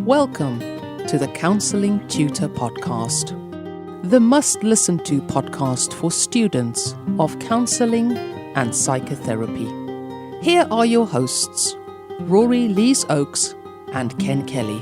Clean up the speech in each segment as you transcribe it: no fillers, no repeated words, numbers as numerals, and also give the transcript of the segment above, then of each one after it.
Welcome to the Counselling Tutor Podcast, the must-listen-to podcast for students of counselling and psychotherapy. Here are your hosts, Rory Lees-Oakes and Ken Kelly.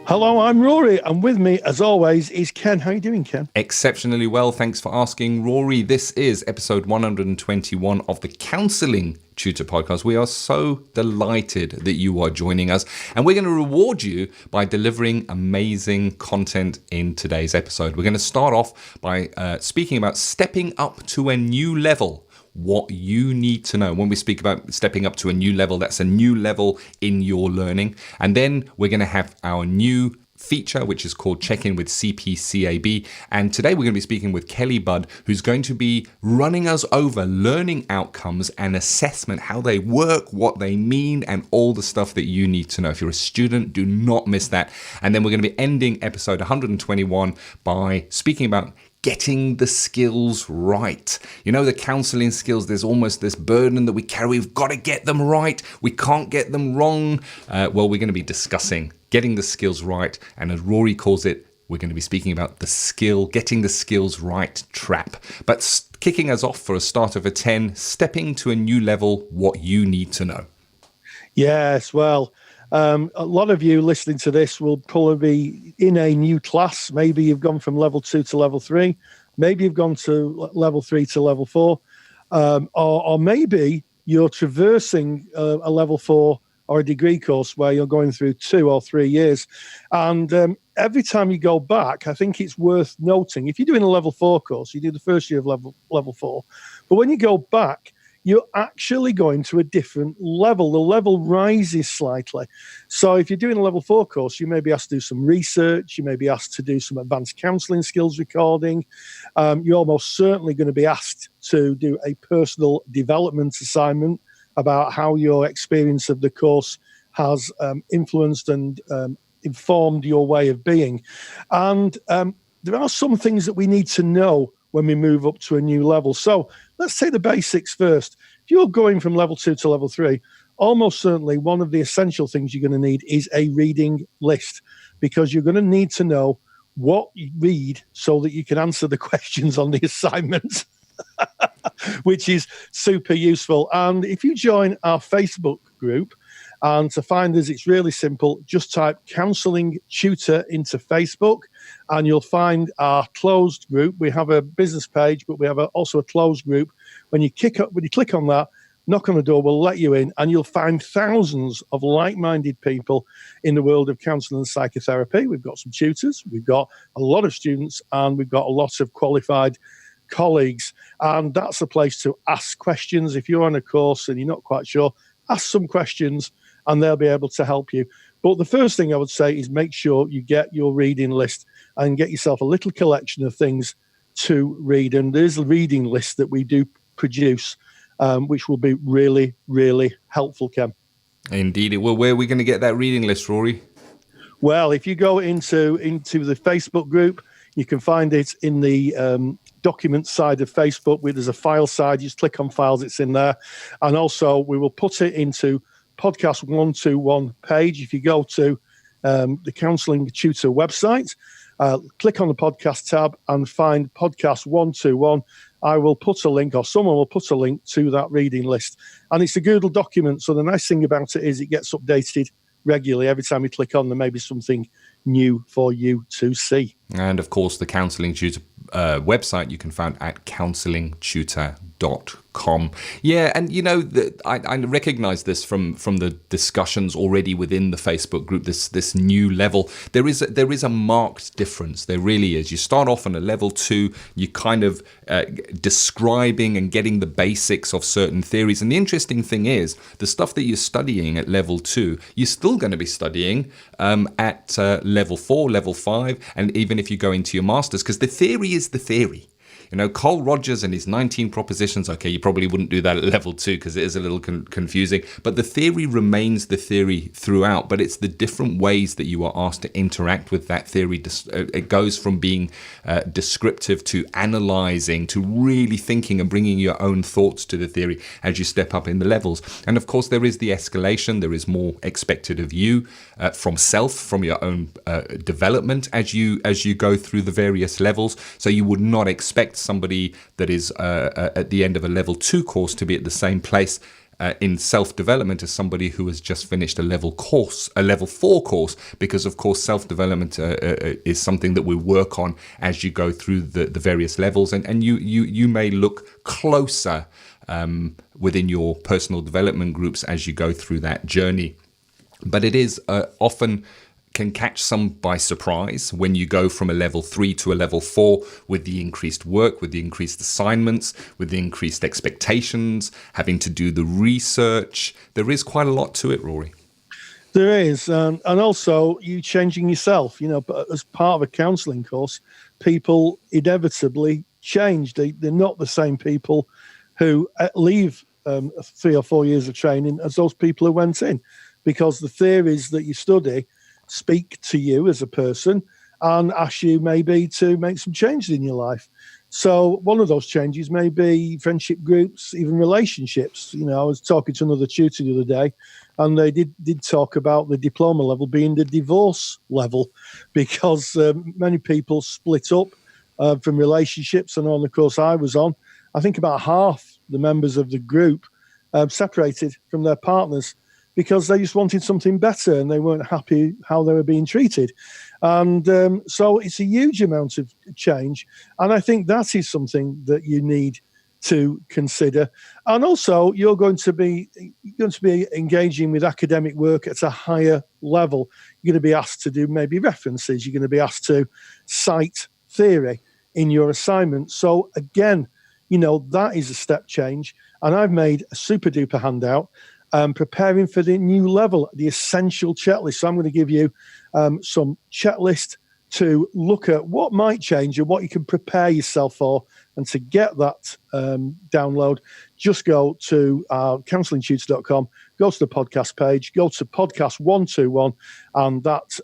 Hello, I'm Rory, and with me, as always, is Ken. How are you doing, Ken? Exceptionally well, thanks for asking, Rory. This is episode 121 of the Counselling Tutor Podcast. We are so delighted that you are joining us, and we're going to reward you by delivering amazing content in today's episode. We're going to start off by speaking about stepping up to a new level. What you need to know. When we speak about stepping up to a new level, that's a new level in your learning. And then we're going to have our new feature, which is called Check-In with CPCAB. And today we're going to be speaking with Kelly Budd, who's going to be running us over learning outcomes and assessment, how they work, what they mean, and all the stuff that you need to know. If you're a student, do not miss that. And then we're going to be ending episode 121 by speaking about getting the skills right. You know, the counselling skills, there's almost this burden that we carry. We've got to get them right. We can't get them wrong. Well, we're going to be discussing getting the skills right. And as Rory calls it, we're going to be speaking about getting the skills right trap. But kicking us off for a start of a 10, stepping to a new level, what you need to know. Yes, well, a lot of you listening to this will probably be in a new class. Maybe you've gone from level 2 to level 3. Maybe you've gone to level 3 to level 4. Or maybe you're traversing a level 4 or a degree course where you're going through 2 or 3 years. And every time you go back, I think it's worth noting, if you're doing a level 4 course, you do the first year of level 4. But when you go back, you're actually going to a different level. The level rises slightly. So if you're doing a level 4 course, you may be asked to do some research. You may be asked to do some advanced counselling skills recording. You're almost certainly going to be asked to do a personal development assignment about how your experience of the course has influenced and informed your way of being. And there are some things that we need to know when we move up to a new level. So let's take the basics first. If you're going from level 2 to level 3, almost certainly one of the essential things you're going to need is a reading list, because you're going to need to know what you read so that you can answer the questions on the assignment, which is super useful. And if you join our Facebook group, and to find us, it's really simple. Just type Counselling Tutor into Facebook, and you'll find our closed group. We have a business page, but we have also a closed group. When you click on that, knock on the door, we'll let you in, and you'll find thousands of like-minded people in the world of counselling and psychotherapy. We've got some tutors, we've got a lot of students, and we've got a lot of qualified colleagues. And that's a place to ask questions. If you're on a course and you're not quite sure, ask some questions, and they'll be able to help you. But the first thing I would say is make sure you get your reading list and get yourself a little collection of things to read. And there's a reading list that we do produce, which will be really, really helpful, Ken. Indeed. Well, where are we going to get that reading list, Rory? Well, if you go into the Facebook group, you can find it in the document side of Facebook, where there's a file side. You just click on files, it's in there. And also we will put it into podcast 121 page. If you go to the Counselling Tutor website, click on the podcast tab and find podcast 121. I will put a link, or someone will put a link to that reading list. And it's a Google document. So the nice thing about it is it gets updated regularly. Every time you click on, there may be something new for you to see. And of course, the Counselling Tutor website you can find at counsellingtutor.com. Yeah, and you know, I recognize this from the discussions already within the Facebook group, this new level. There is a marked difference. There really is. You start off on a level 2, you kind of describing and getting the basics of certain theories. And the interesting thing is, the stuff that you're studying at level 2, you're still going to be studying at level 4, level 5, and even if you go into your masters, because the theory is the theory. Cole Rogers and his 19 propositions, okay, you probably wouldn't do that at level 2 because it is a little confusing, but the theory remains the theory throughout, but it's the different ways that you are asked to interact with that theory. It goes from being descriptive to analyzing to really thinking and bringing your own thoughts to the theory as you step up in the levels. And of course, there is the escalation. There is more expected of you from your own development as you go through the various levels. So you would not expect somebody that is at the end of a level 2 course to be at the same place in self-development as somebody who has just finished a level 4 course, because of course self-development is something that we work on as you go through the various levels, and you may look closer within your personal development groups as you go through that journey. But it is often can catch some by surprise when you go from a level 3 to a level 4 with the increased work, with the increased assignments, with the increased expectations, having to do the research. There is quite a lot to it, Rory. There is, and also you changing yourself. But as part of a counselling course, people inevitably change. They're not the same people who leave 3 or 4 years of training as those people who went in, because the theories that you study speak to you as a person and ask you maybe to make some changes in your life. So one of those changes may be friendship groups, even relationships. I was talking to another tutor the other day, and they did talk about the diploma level being the divorce level, because many people split up from relationships. And on the course I was on, I think about half the members of the group separated from their partners because they just wanted something better and they weren't happy how they were being treated. And so it's a huge amount of change. And I think that is something that you need to consider. And also, you're going to be engaging with academic work at a higher level. You're going to be asked to do maybe references. You're going to be asked to cite theory in your assignment. So again, that is a step change. And I've made a super duper handout preparing for the new level, the essential checklist. So I'm going to give you some checklist to look at what might change and what you can prepare yourself for. And to get that download, just go to counsellingtutor.com, go to the podcast page, go to podcast 121, and that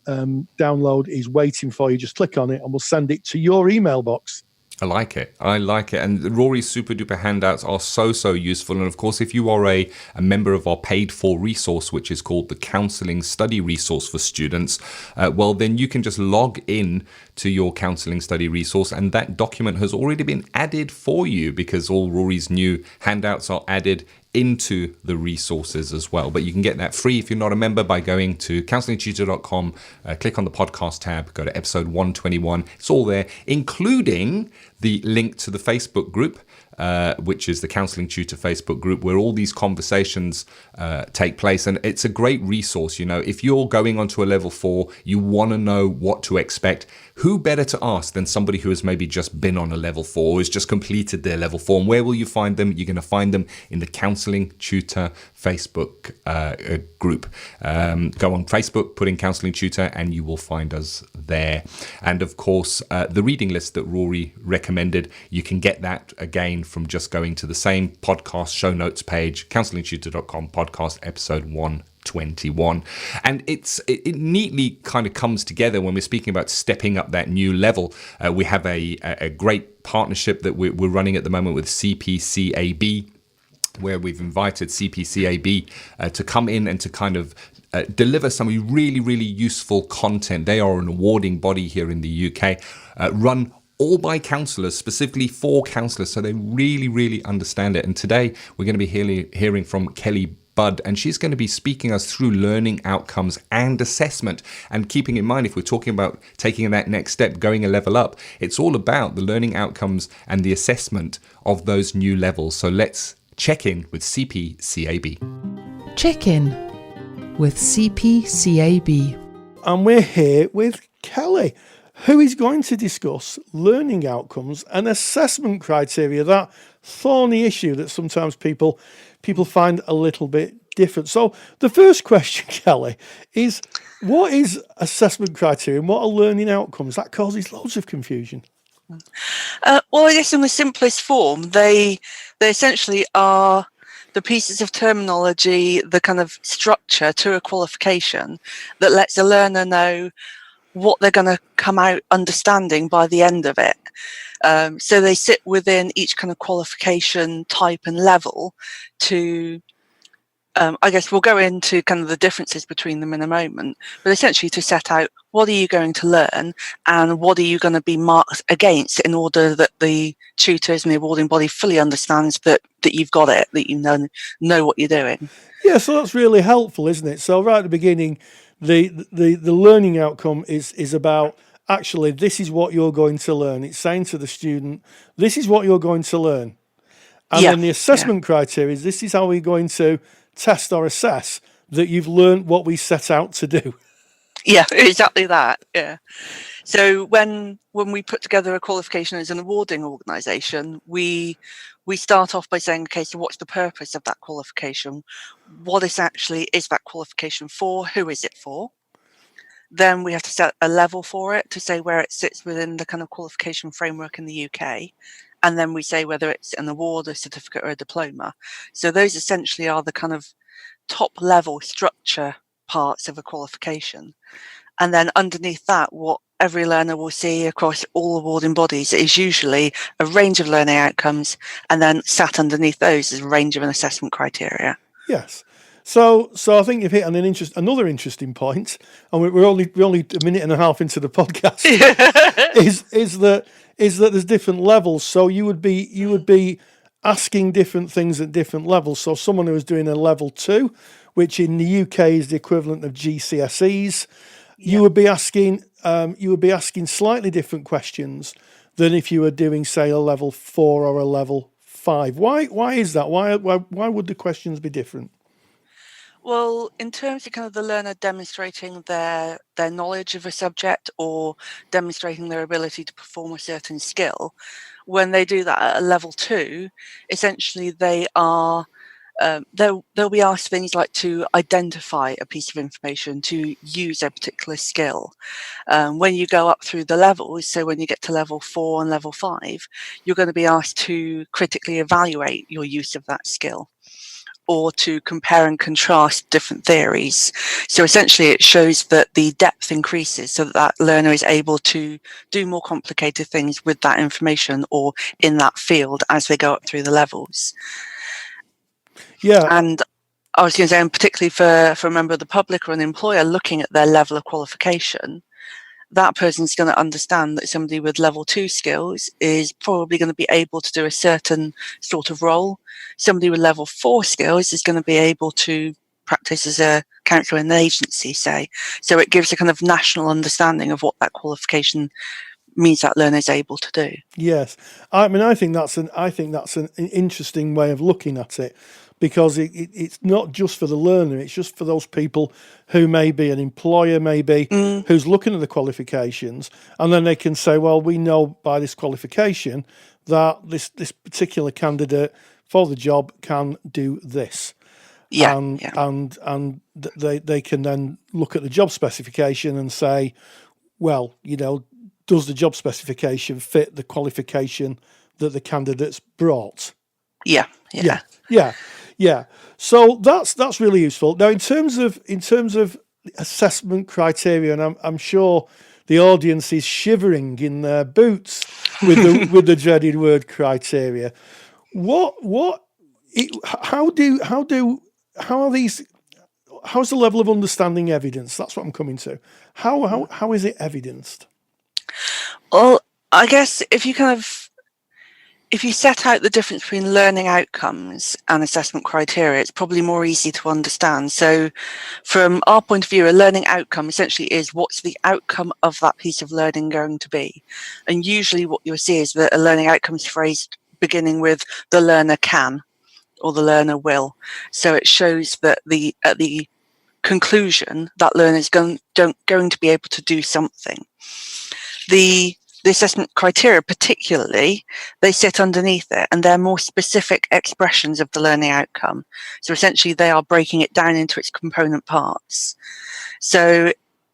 download is waiting for you. Just click on it and we'll send it to your email box. I like it. And Rory's super duper handouts are so useful. And of course, if you are a member of our paid for resource, which is called the Counselling Study Resource for Students, well, then you can just log in to your Counselling Study Resource, and that document has already been added for you because all Rory's new handouts are added into the resources as well. But you can get that free if you're not a member by going to counsellingtutor.com, click on the podcast tab, go to episode 121. It's all there, including the link to the Facebook group, which is the Counselling Tutor Facebook group, where all these conversations take place. And it's a great resource. If you're going onto a level 4, you want to know what to expect. Who better to ask than somebody who has maybe just been on a level 4, who's just completed their level 4? And where will you find them? You're going to find them in the Counselling Tutor Facebook group. Go on Facebook, put in Counselling Tutor, and you will find us there. And of course, the reading list that Rory recommended, you can get that again from just going to the same podcast show notes page, counsellingtutor.com, podcast episode 121. And it neatly kind of comes together when we're speaking about stepping up that new level. We have a great partnership that we're running at the moment with CPCAB, where we've invited CPCAB to come in and to kind of deliver some really useful content. They are an awarding body here in the UK, run all by counsellors, specifically for counsellors, so they really understand it. And today we're going to be hearing from Kelly Budd, and she's going to be speaking us through learning outcomes and assessment. And keeping in mind, if we're talking about taking that next step, going a level up, it's all about the learning outcomes and the assessment of those new levels. So let's check in with CPCAB. Check in with CPCAB. And we're here with Kelly, who is going to discuss learning outcomes and assessment criteria, that thorny issue that sometimes people find a little bit different. So the first question, Kelly, is what is assessment criteria and what are learning outcomes? That causes loads of confusion. Well, I guess in the simplest form, they essentially are the pieces of terminology, the kind of structure to a qualification that lets a learner know what they're going to come out understanding by the end of it. So they sit within each kind of qualification type and level to, I guess we'll go into kind of the differences between them in a moment, but essentially to set out what are you going to learn and what are you going to be marked against in order that the tutors and the awarding body fully understands that you've got it, that you know what you're doing. Yeah, so that's really helpful, isn't it? So right at the beginning, the learning outcome is about actually this is what you're going to learn. It's saying to the student, this is what you're going to learn. And then the assessment criteria is this is how we're going to test or assess that you've learned what we set out to do. Yeah, exactly that. Yeah. So when we put together a qualification as an awarding organisation, we start off by saying, okay, so what's the purpose of that qualification? What is that qualification for? Who is it for? Then we have to set a level for it to say where it sits within the kind of qualification framework in the UK. And then we say whether it's an award, a certificate or a diploma. So those essentially are the kind of top level structure parts of a qualification. And then underneath that, what every learner will see across all awarding bodies is usually a range of learning outcomes, and then sat underneath those is a range of an assessment criteria. Yes. So I think you've hit on another interesting point, and we're only a minute and a half into the podcast. is that there's different levels. So you would be asking different things at different levels. So someone who is doing a level 2, which in the UK is the equivalent of GCSEs, you would be asking slightly different questions than if you were doing, say, a level 4 or a level 5. Why is that? Why would the questions be different? Well, in terms of kind of the learner demonstrating their knowledge of a subject or demonstrating their ability to perform a certain skill, when they do that at a level 2, essentially they are they'll be asked things like to identify a piece of information, to use a particular skill. When you go up through the levels, so when you get to level 4 and level 5, you're going to be asked to critically evaluate your use of that skill, or to compare and contrast different theories. So essentially it shows that the depth increases so that learner is able to do more complicated things with that information or in that field as they go up through the levels. Yeah. And I was going to say, and particularly for a member of the public or an employer looking at their level of qualification, that person's going to understand that somebody with level 2 skills is probably going to be able to do a certain sort of role. Somebody with level 4 skills is going to be able to practice as a counsellor in an agency, say. So it gives a kind of national understanding of what that qualification means that learner is able to do. Yes, I mean, I think that's an interesting way of looking at it, because it's not just for the learner; it's just for those people who may be an employer, who's looking at the qualifications, and then they can say, well, we know by this qualification that this particular candidate for the job can do this. And they can then look at the job specification and say, well, does the job specification fit the qualification that the candidate's brought? Yeah. So that's really useful. Now, in terms of assessment criteria, and I'm sure the audience is shivering in their boots with the dreaded word criteria. How's the level of understanding evidence? That's what I'm coming to. How is it evidenced? Well, I guess if you set out the difference between learning outcomes and assessment criteria, it's probably more easy to understand. So from our point of view, a learning outcome essentially is what's the outcome of that piece of learning going to be. And usually what you'll see is that a learning outcome is phrased beginning with the learner can or the learner will. So it shows that at the conclusion, that learner is going to be able to do something. The assessment criteria particularly, they sit underneath it, and they're more specific expressions of the learning outcome. So essentially they are breaking it down into its component parts. So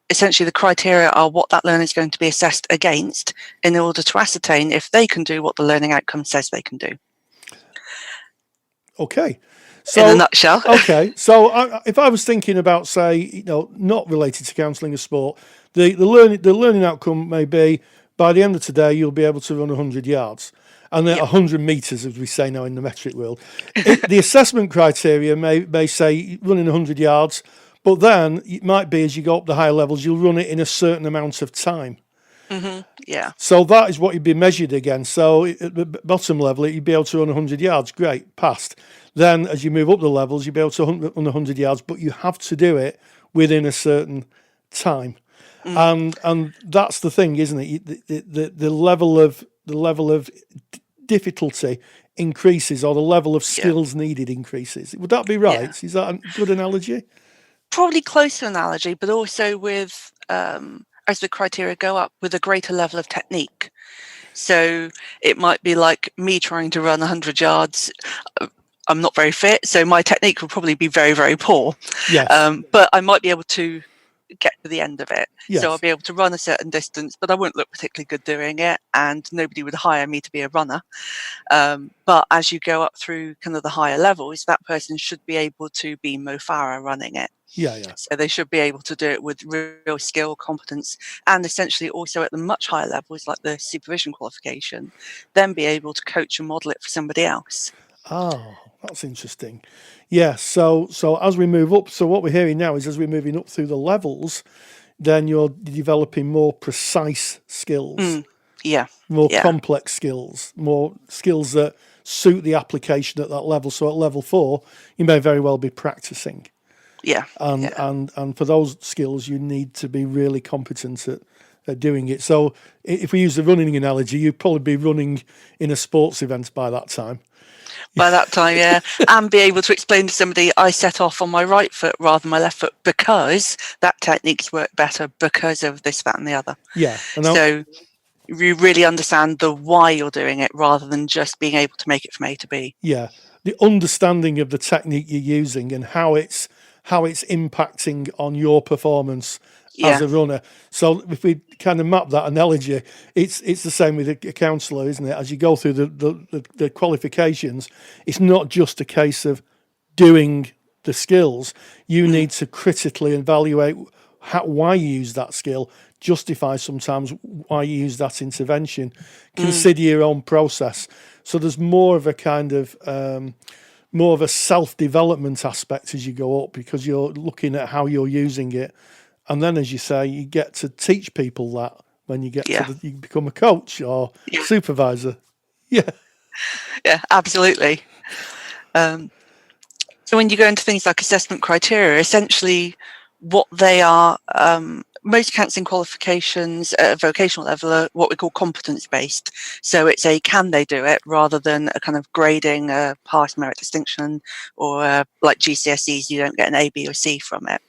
essentially the criteria are what that learner is going to be assessed against in order to ascertain if they can do what the learning outcome says they can do. Okay. So, in a nutshell. Okay. So if I was thinking about, say, not related to counselling or sport, the learning outcome may be, by the end of today, you'll be able to run 100 yards. And then 100 metres, as we say now in the metric world. The assessment criteria may say running 100 yards, but then it might be as you go up the higher levels, you'll run it in a certain amount of time. Mm-hmm. Yeah. So that is what you'd be measured against. So at the bottom level, you'd be able to run 100 yards. Great, passed. Then as you move up the levels, you'll be able to run 100 yards, but you have to do it within a certain time. And that's the thing, isn't it? The level of difficulty increases, or the level of skills needed increases. Would that be right? Yeah. Is that a good analogy? Probably close to analogy, but also with as the criteria go up, with a greater level of technique. So it might be like me trying to run 100 yards. I'm not very fit, so my technique will probably be very, very poor. Yes. But I might be able to get to the end of it. Yes. So I'll be able to run a certain distance, but I wouldn't look particularly good doing it, and nobody would hire me to be a runner. But as you go up through kind of the higher levels, that person should be able to be Mo Farah running it. Yeah. So they should be able to do it with real skill, competence, and essentially also at the much higher levels, like the supervision qualification, then be able to coach and model it for somebody else. Oh, that's interesting. Yeah. So as we move up, so what we're hearing now is as we're moving up through the levels, then you're developing more precise skills. More complex skills, more skills that suit the application at that level. So at level 4, you may very well be practicing. And for those skills, you need to be really competent at doing it. So if we use the running analogy, you'd probably be running in a sports event by that time. By that time, yeah. And be able to explain to somebody, I set off on my right foot rather than my left foot because that technique's worked better because of this, that and the other. Yeah. So you really understand the why you're doing it rather than just being able to make it from A to B. Yeah. The understanding of the technique you're using and how it's impacting on your performance as a runner. So if we kind of map that analogy, it's the same with a counsellor, isn't it? As you go through the qualifications, it's not just a case of doing the skills. You need to critically evaluate why you use that skill, justify sometimes why you use that intervention, consider your own process. So there's more of a kind of more of a self-development aspect as you go up, because you're looking at how you're using it. And then, as you say, you get to teach people that when you get you become a coach or supervisor. Yeah, absolutely. So when you go into things like assessment criteria, essentially what they are, most counselling qualifications at a vocational level are what we call competence-based. So it's a can they do it rather than a kind of grading, a pass, merit, distinction, or like GCSEs, you don't get an A, B or C from it.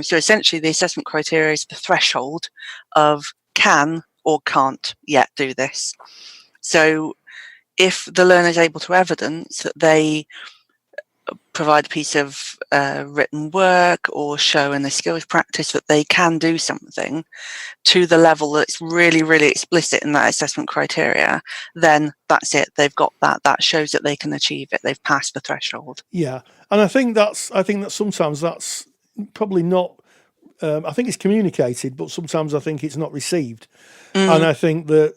So essentially the assessment criteria is the threshold of can or can't yet do this. So if the learner is able to evidence that they provide a piece of written work or show in the skills practice that they can do something to the level that's really, really explicit in that assessment criteria, then that's it. They've got that. That shows that they can achieve it. They've passed the threshold. Yeah, and I think that sometimes that's probably not. I think it's communicated, but sometimes I think it's not received. And I think that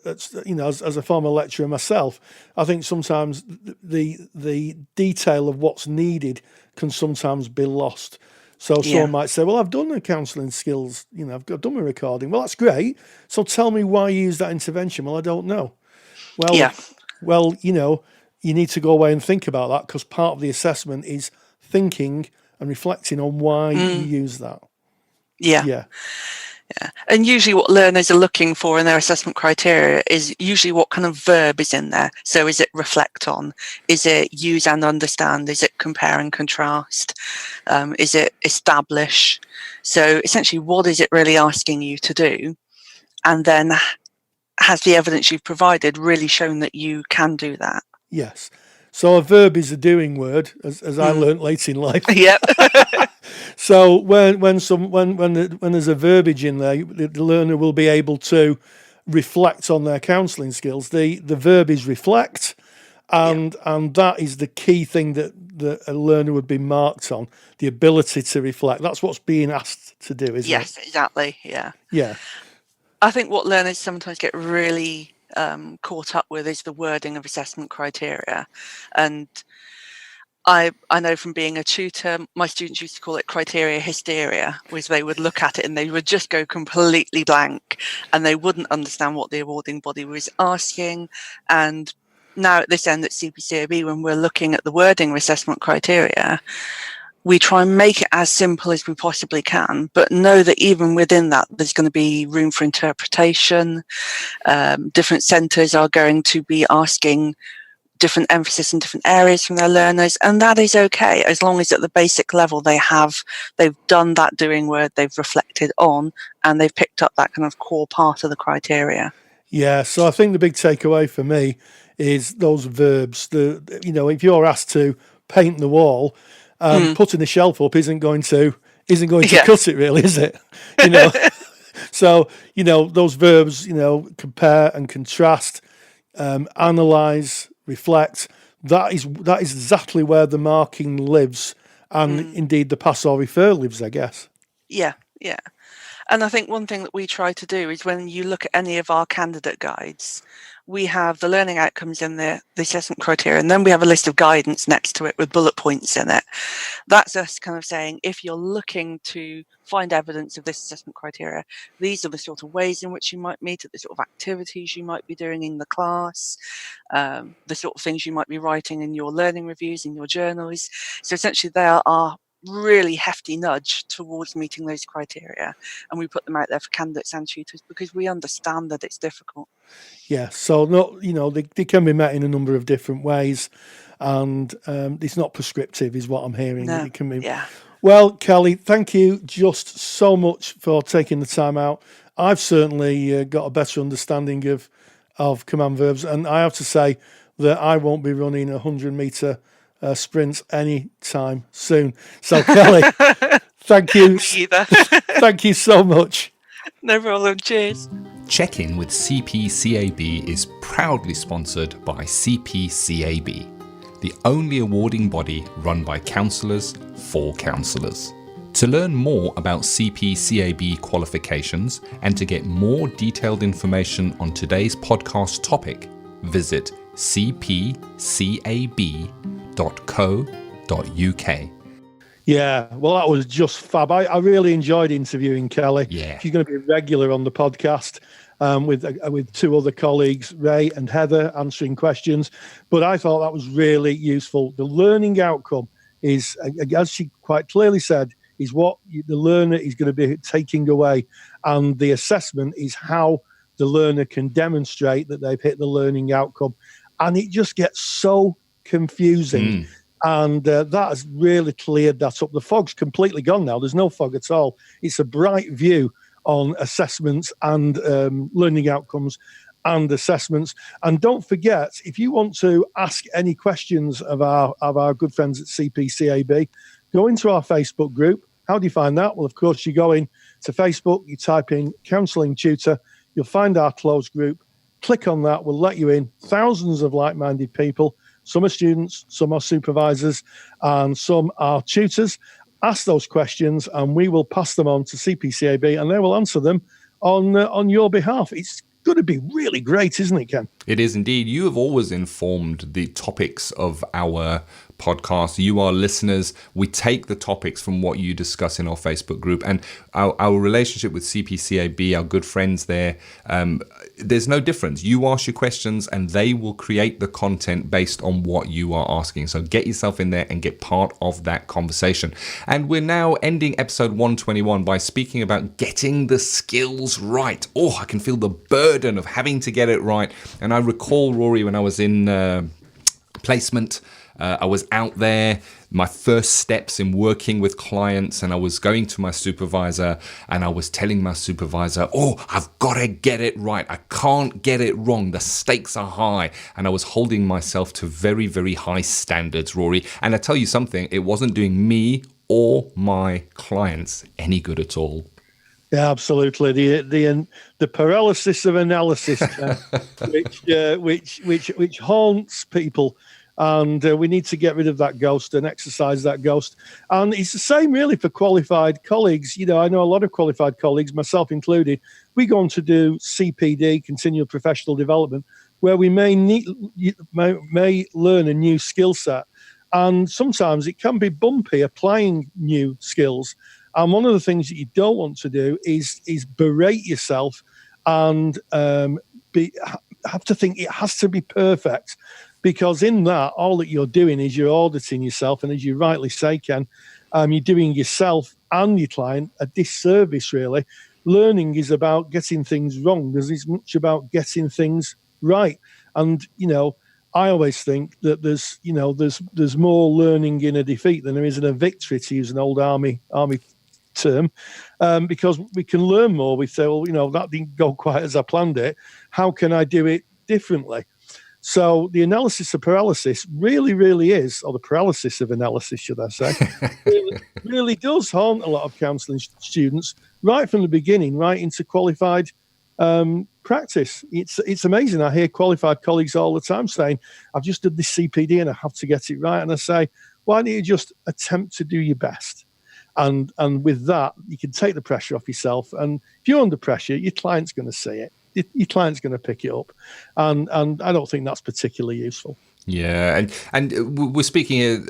as a former lecturer myself, I think sometimes the detail of what's needed can sometimes be lost. So someone might say, well, I've done the counselling skills, I've done my recording. Well, that's great. So tell me why you use that intervention. Well, I don't know. Well, you need to go away and think about that, because part of the assessment is thinking and reflecting on why you use that. Yeah. And usually what learners are looking for in their assessment criteria is usually what kind of verb is in there. So is it reflect on? Is it use and understand? Is it compare and contrast? Is it establish? So essentially, what is it really asking you to do? And then has the evidence you've provided really shown that you can do that? Yes. So a verb is a doing word, as I learnt late in life. Yep. So when there's a verbiage in there, the learner will be able to reflect on their counselling skills. The verb is reflect, and that is the key thing that a learner would be marked on, the ability to reflect. That's what's being asked to do, isn't it? Yes, exactly. Yeah. Yeah. I think what learners sometimes get really caught up with is the wording of assessment criteria. And I know from being a tutor, my students used to call it criteria hysteria, which they would look at it and they would just go completely blank and they wouldn't understand what the awarding body was asking. And now at this end at CPCAB, when we're looking at the wording of assessment criteria, we try and make it as simple as we possibly can, but know that even within that, there's going to be room for interpretation. Different centres are going to be asking different emphasis in different areas from their learners, and that is okay, as long as at the basic level they've done that doing word, they've reflected on, and they've picked up that kind of core part of the criteria. Yeah, so I think the big takeaway for me is those verbs. If you're asked to paint the wall, putting the shelf up isn't going to cut it, really, is it? So those verbs, compare and contrast, analyze, reflect. That is exactly where the marking lives, and indeed the pass or refer lives, I guess. Yeah. And I think one thing that we try to do is when you look at any of our candidate guides, we have the learning outcomes in the assessment criteria, and then we have a list of guidance next to it with bullet points in it. That's us kind of saying, if you're looking to find evidence of this assessment criteria, these are the sort of ways in which you might meet it, the sort of activities you might be doing in the class, the sort of things you might be writing in your learning reviews, in your journals. So essentially they are our really hefty nudge towards meeting those criteria, and we put them out there for candidates and tutors because we understand that it's difficult. Yeah, so they can be met in a number of different ways, and it's not prescriptive, is what I'm hearing. No. It can be. Yeah. Well, Kelly, thank you just so much for taking the time out. I've certainly got a better understanding of command verbs, and I have to say that I won't be running 100-meter sprints anytime soon. So, Kelly, thank you. Me either. Thank you so much. No problem. Cheers. Check-in with CPCAB is proudly sponsored by CPCAB, the only awarding body run by counsellors for counsellors. To learn more about CPCAB qualifications and to get more detailed information on today's podcast topic, visit cpcab.co.uk. Yeah, well, that was just fab. I really enjoyed interviewing Kelly. Yeah. She's going to be regular on the podcast with two other colleagues, Ray and Heather, answering questions. But I thought that was really useful. The learning outcome is, as she quite clearly said, is what the learner is going to be taking away. And the assessment is how the learner can demonstrate that they've hit the learning outcome. And it just gets so confusing. And that has really cleared that up. The fog's completely gone now. There's no fog at all. It's a bright view on assessments and learning outcomes and assessments. And don't forget, if you want to ask any questions of our good friends at CPCAB, go into our Facebook group. How do you find that? Well, of course, you go in to Facebook, you type in Counselling Tutor, you'll find our closed group. Click on that. We'll let you in. Thousands of like-minded people. Some are students, some are supervisors, and some are tutors. Ask those questions, and we will pass them on to CPCAB, and they will answer them on your behalf. It's going to be really great, isn't it, Ken? It is indeed. You have always informed the topics of our podcast. You, our listeners, we take the topics from what you discuss in our Facebook group, and our relationship with CPCAB, our good friends there, there's no difference. You ask your questions and they will create the content based on what you are asking. So get yourself in there and get part of that conversation. And we're now ending episode 121 by speaking about getting the skills right. Oh, I can feel the burden of having to get it right. And I recall, Rory, when I was in placement, I was out there my first steps in working with clients, and I was going to my supervisor and I was telling my supervisor, oh, I've got to get it right. I can't get it wrong. The stakes are high. And I was holding myself to very, very high standards, Rory. And I tell you something, it wasn't doing me or my clients any good at all. Yeah, absolutely. The paralysis of analysis, which haunts people, and we need to get rid of that ghost and exercise that ghost. And it's the same really for qualified colleagues. You know, I know a lot of qualified colleagues, myself included. We go on to do CPD, continual professional development, where we may learn a new skill set, and sometimes it can be bumpy applying new skills. And one of the things that you don't want to do is berate yourself and have to think it has to be perfect, because in that, all that you're doing is you're auditing yourself. And as you rightly say, Ken, you're doing yourself and your client a disservice, really. Learning is about getting things wrong. There's as much about getting things right. And, you know, I always think that there's more learning in a defeat than there is in a victory, to use an old army term, because we can learn more. We say, well, you know, that didn't go quite as I planned it. How can I do it differently? So the analysis of paralysis really, really is, or the paralysis of analysis, should I say, really does haunt a lot of counselling students right from the beginning, right into qualified practice. It's amazing. I hear qualified colleagues all the time saying, I've just done this CPD and I have to get it right. And I say, why don't you just attempt to do your best? And with that, you can take the pressure off yourself. And if you're under pressure, your client's going to see it. Your client's going to pick it up. And I don't think that's particularly useful. Yeah, and we're speaking,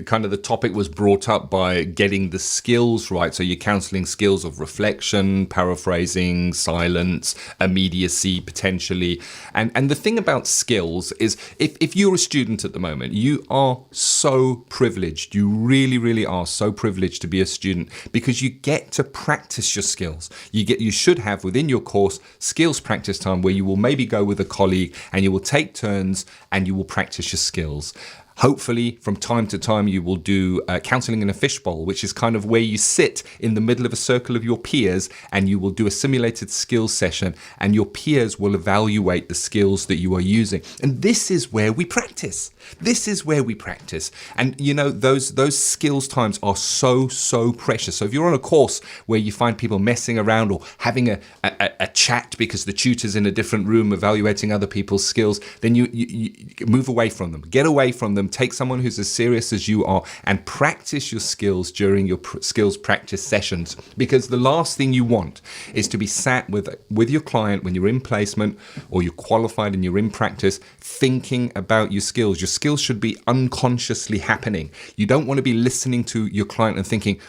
kind of the topic was brought up by getting the skills right. So you're counselling skills of reflection, paraphrasing, silence, immediacy, potentially. And the thing about skills is if you're a student at the moment, you are so privileged. You really, really are so privileged to be a student, because you get to practice your skills. You should have within your course skills practice time where you will maybe go with a colleague and you will take turns and you will practice your skills. Hopefully, from time to time, you will do counselling in a fishbowl, which is kind of where you sit in the middle of a circle of your peers and you will do a simulated skills session, and your peers will evaluate the skills that you are using. And this is where we practice. This is where we practice. And, you know, those skills times are so precious. So if you're on a course where you find people messing around or having a chat because the tutor's in a different room evaluating other people's skills, then you move away from them. Get away from them. Take someone who's as serious as you are and practice your skills during your skills practice sessions, because the last thing you want is to be sat with your client when you're in placement or you're qualified and you're in practice thinking about your skills. Your skills should be unconsciously happening. You don't want to be listening to your client and thinking,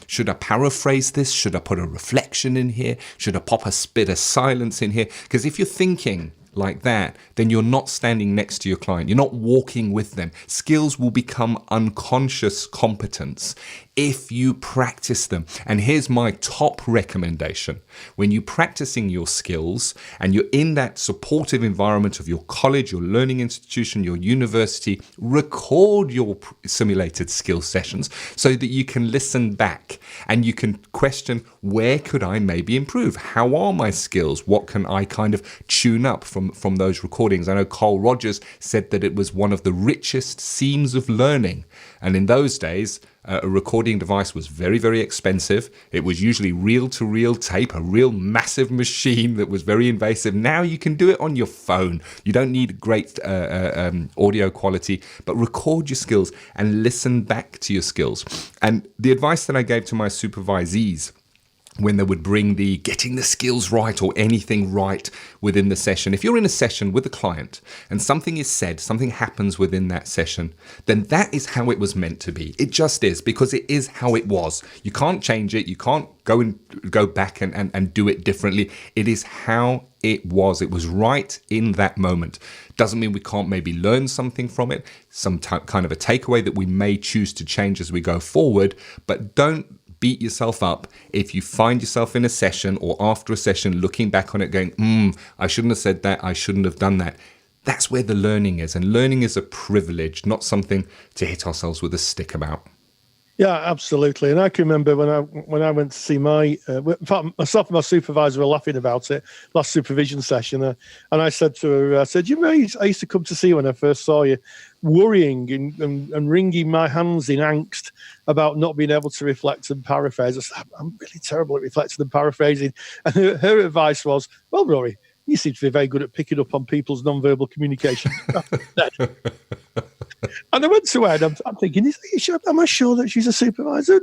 should I paraphrase this? Should I put a reflection in here? Should I pop a bit of silence in here? Because if you're thinking like that, then you're not standing next to your client. You're not walking with them. Skills will become unconscious competence if you practice them. And here's my top recommendation. When you're practicing your skills and you're in that supportive environment of your college, your learning institution, your university, record your simulated skill sessions so that you can listen back and you can question, where could I maybe improve? How are my skills? What can I kind of tune up from those recordings? I know Carl Rogers said that it was one of the richest seams of learning. And in those days, a recording device was very, very expensive. It was usually reel-to-reel tape, a real massive machine that was very invasive. Now you can do it on your phone. You don't need great audio quality, but record your skills and listen back to your skills. And the advice that I gave to my supervisees when they would bring the getting the skills right or anything right within the session. If you're in a session with a client and something is said, something happens within that session, then that is how it was meant to be. It just is, because it is how it was. You can't change it. You can't go back and do it differently. It is how it was. It was right in that moment. Doesn't mean we can't maybe learn something from it, some kind of a takeaway that we may choose to change as we go forward, but don't beat yourself up if you find yourself in a session or after a session looking back on it going, I shouldn't have said that, I shouldn't have done that. That's where the learning is. And learning is a privilege, not something to hit ourselves with a stick about. Yeah, absolutely. And I can remember when I went to see in fact, myself and my supervisor were laughing about it last supervision session. And I said to her, I said, you know, I used to come to see you when I first saw you, worrying and wringing my hands in angst about not being able to reflect and paraphrase. I said, I'm really terrible at reflecting and paraphrasing. And her advice was, well, Rory, you seem to be very good at picking up on people's non-verbal communication. And I went to her and I'm thinking, am I sure that she's a supervisor?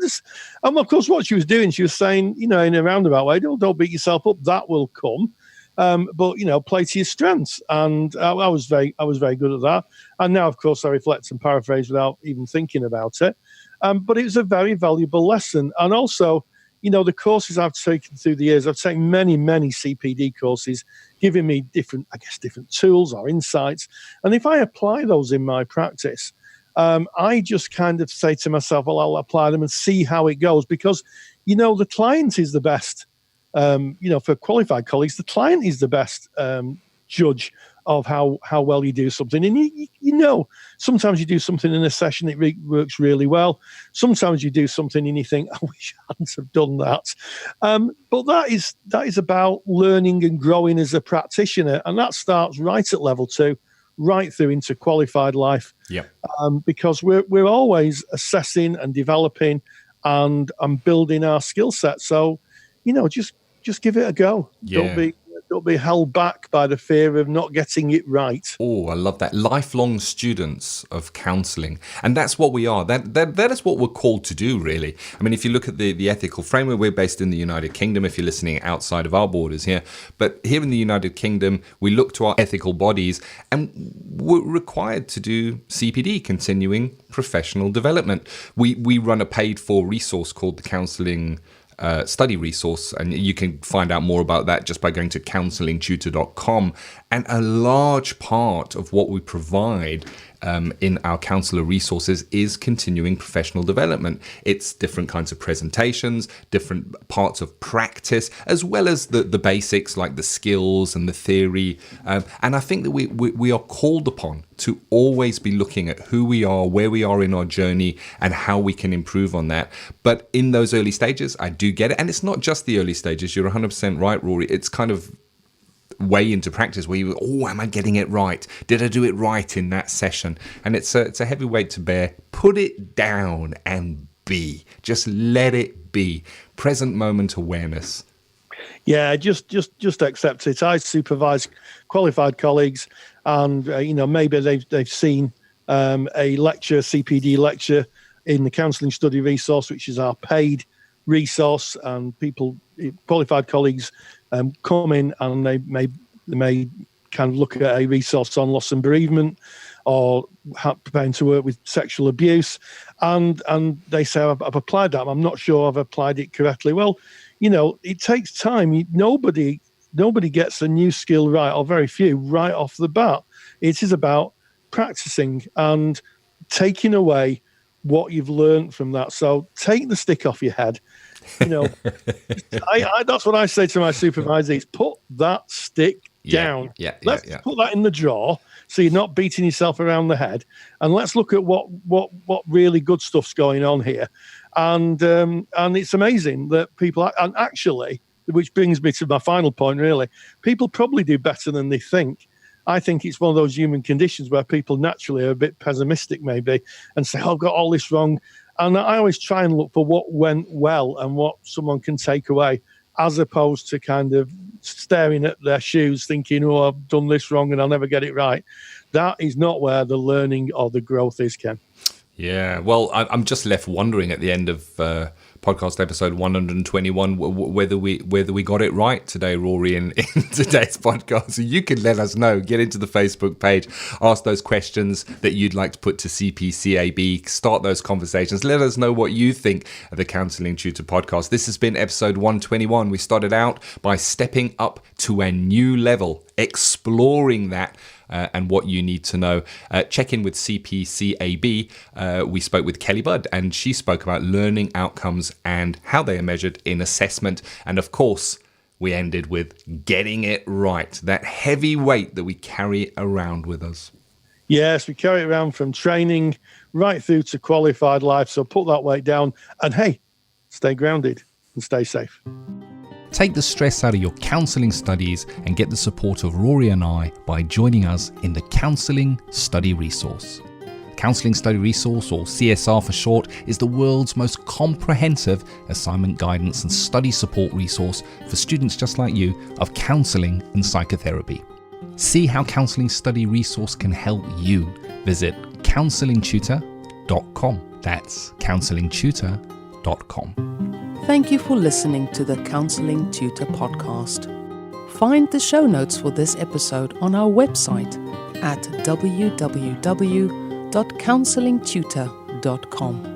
And of course, what she was doing, she was saying, you know, in a roundabout way, don't beat yourself up. That will come. But, you know, play to your strengths. And I was very good at that. And now, of course, I reflect and paraphrase without even thinking about it. But it was a very valuable lesson. And also, you know, the courses I've taken through the years, I've taken many, many CPD courses, giving me different tools or insights. And if I apply those in my practice, I just kind of say to myself, well, I'll apply them and see how it goes. Because, you know, the client is the best, you know, for qualified colleagues, the client is the best judge of how well you do something. And you know, sometimes you do something in a session, it works really well. Sometimes you do something and you think, I wish I hadn't have done that. But that is about learning and growing as a practitioner. And that starts right at level 2, right through into qualified life. Yeah. Because we're always assessing and developing and building our skill set. So, you know, just give it a go. Yeah. Don't be held back by the fear of not getting it right. Oh, I love that. Lifelong students of counselling. And that's what we are. That is what we're called to do, really. I mean, if you look at the ethical framework, we're based in the United Kingdom, if you're listening outside of our borders here. But here in the United Kingdom, we look to our ethical bodies and we're required to do CPD, continuing professional development. We run a paid-for resource called the Counselling study resource, and you can find out more about that just by going to counsellingtutor.com. And a large part of what we provide in our counsellor resources is continuing professional development. It's different kinds of presentations, different parts of practice, as well as the basics like the skills and the theory. And I think that we are called upon to always be looking at who we are, where we are in our journey, and how we can improve on that. But in those early stages, I do get it. And it's not just the early stages. You're 100% right, Rory. It's kind of way into practice where am I getting it right? Did I do it right in that session? And it's a heavy weight to bear. Put it down and just let it be. Present moment awareness. Yeah, just accept it. I supervise qualified colleagues, and you know, maybe they've seen a lecture, CPD lecture, in the Counselling Study Resource, which is our paid resource, and qualified colleagues come in and they may kind of look at a resource on loss and bereavement or preparing to work with sexual abuse, and they say, I've applied that, I'm not sure I've applied it correctly. Well, you know, it takes time. Nobody gets a new skill right, or very few, right off the bat. It is about practicing and taking away what you've learned from that. So take the stick off your head. You know, that's what I say to my supervisors: put that stick down. Let's put that in the drawer, so you're not beating yourself around the head, and let's look at what really good stuff's going on here. And it's amazing that people and actually, which brings me to my final point, really, people probably do better than they think. I think it's one of those human conditions where people naturally are a bit pessimistic, maybe, and say, I've got all this wrong. And I always try and look for what went well and what someone can take away, as opposed to kind of staring at their shoes thinking, oh, I've done this wrong and I'll never get it right. That is not where the learning or the growth is, Ken. Yeah, well, I'm just left wondering at the end of podcast episode 121 whether we got it right today, Rory, in today's podcast. So you can let us know. Get into the Facebook page, ask those questions that you'd like to put to CPCAB, start those conversations. Let us know what you think of the Counselling Tutor Podcast. This has been episode 121. We started out by stepping up to a new level, exploring that and what you need to know. Check in with CPCAB. We spoke with Kelly Budd, and she spoke about learning outcomes and how they are measured in assessment. And of course, we ended with getting it right, that heavy weight that we carry around with us. Yes, we carry it around from training right through to qualified life. So put that weight down and hey, stay grounded and stay safe. Take the stress out of your counselling studies and get the support of Rory and I by joining us in the Counselling Study Resource. Counselling Study Resource, or CSR for short, is the world's most comprehensive assignment guidance and study support resource for students just like you of counselling and psychotherapy. See how Counselling Study Resource can help you. Visit counsellingtutor.com. That's counsellingtutor.com. Thank you for listening to the Counselling Tutor Podcast. Find the show notes for this episode on our website at www.counsellingtutor.com.